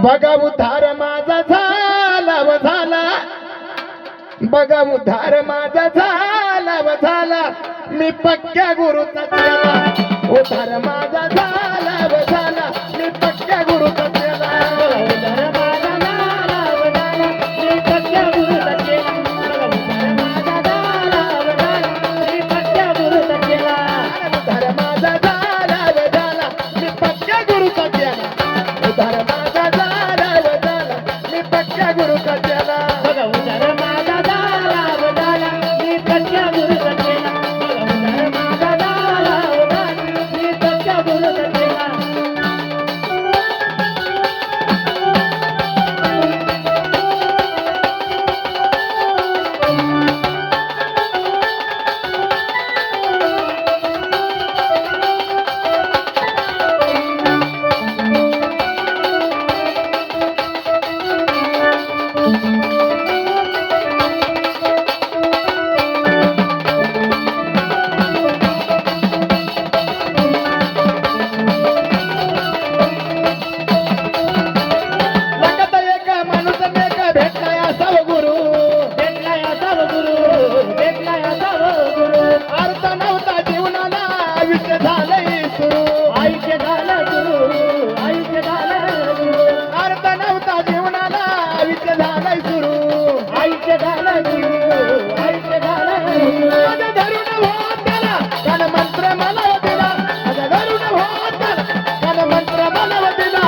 बघा उद्धार माझा झाला व झाला, बघा उद्धार माझा झाला व झाला, मी पक्क्या गुरुचा चेला, उद्धार माझा झाला व झाला, मी पक्क्या गुरुचा चेला, उद्धार माझा झाला व झाला, मी पक्क्या गुरुचा चेला, उद्धार माझा झाला व झाला, मी पक्क्या गुरुचा चेला, उद्धार माझा झाला व झाला, मी पक्क्या गुरुचा चेला, उद्धार माझा झाला व झाला, मी पक्क्या गुरुचा चेला. बघा उद्धार माझा झाला व झाला, मी पक्क्या गुरुचा चेला, बघा उद्धार माझा झाला व झाला, मी पक्क्या गुरुचा चेला. लगत एक माणूस मेक भेटला असाव गुरु, भेटलाय असाव गुरु, भेटलाय असाव गुरु, अर्थ नव्हता जीवनाला आयुष्य झालंय सुरू, आयुष्य झालं गुरु, आयुष्य झालं गुरु, अर्थ नव्हता जीवनाला आयुष्य झालंय सुरू, आयुष्य झालं गुरु, आयुष्य झालं गुरु. माझं धरून होत त्याला कान मंत्र मला दिला, माझं धरून होत त्याला कान मंत्र मला दिला,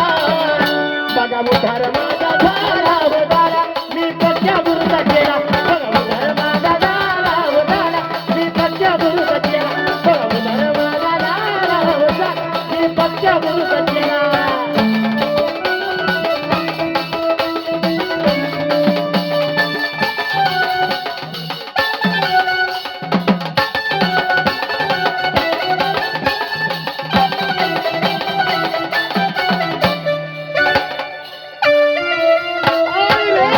बघा उद्धार माझा झाला व झाला, मी पक्क्या गुरुचा चेला, बघा उद्धार माझा झाला व झाला, मी पक्क्या गुरुचा चेला, बघा उद्धार माझा झाला व झाला, मी पक्क्या गुरुचा चेला. आई रे!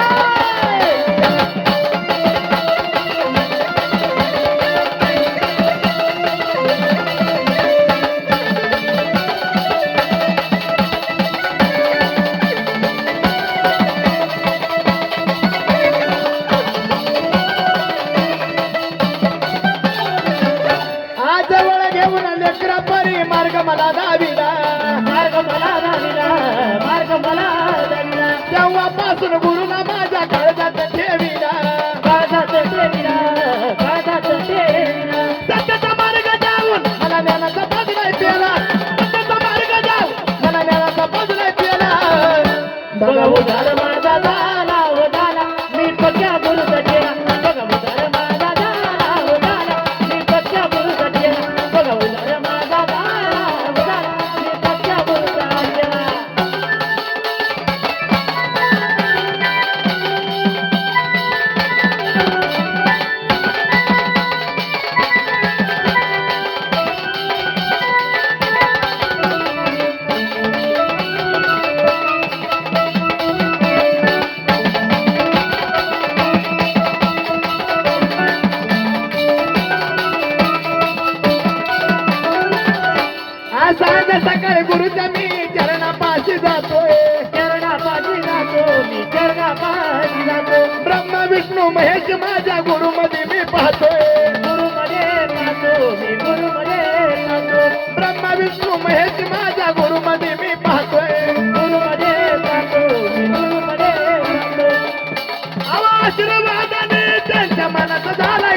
आज जवळ घेऊन लेकरा परी मार्ग मला दाविला, मार्ग मला दाविला, मार्ग मला दाविला, तेव्हापासून गुरुना माझ्या काळजात ठेविला, काळजात ठेविला, काळजात ठेविला. सत्याचा मार्ग जाऊन मला ज्ञानाचा पद नाही पेला, सत्याचा मार्ग जाऊन मला ज्ञानाचा पद नाही पेला, बघा उद्धार माझा झाला व झाला, मी पक्क्या गुरुचा चेला, बघा उद्धार माझा झाला व झाला, मी पक्क्या गुरुचा चेला, बघा उद्धार माझा झाला व झाला, मी पक्क्या गुरुचा चेला. आज सांग सकाळी गुरुच्या मी चरणापाशी जातोय, चरणापाशी जातो मी, चरणापाशी जातो, ब्रह्मा विष्णू महेश माझ्या गुरुमध्ये मी पाहतोय, गुरुमध्ये जातो मी, गुरुमध्ये जातो, ब्रह्मा विष्णू महेश माझ्या गुरुमध्ये मी पाहतोय, गुरुमध्ये जातो मी, गुरुमध्ये जातो. आशीर्वादाने त्यांच्या मनात झाला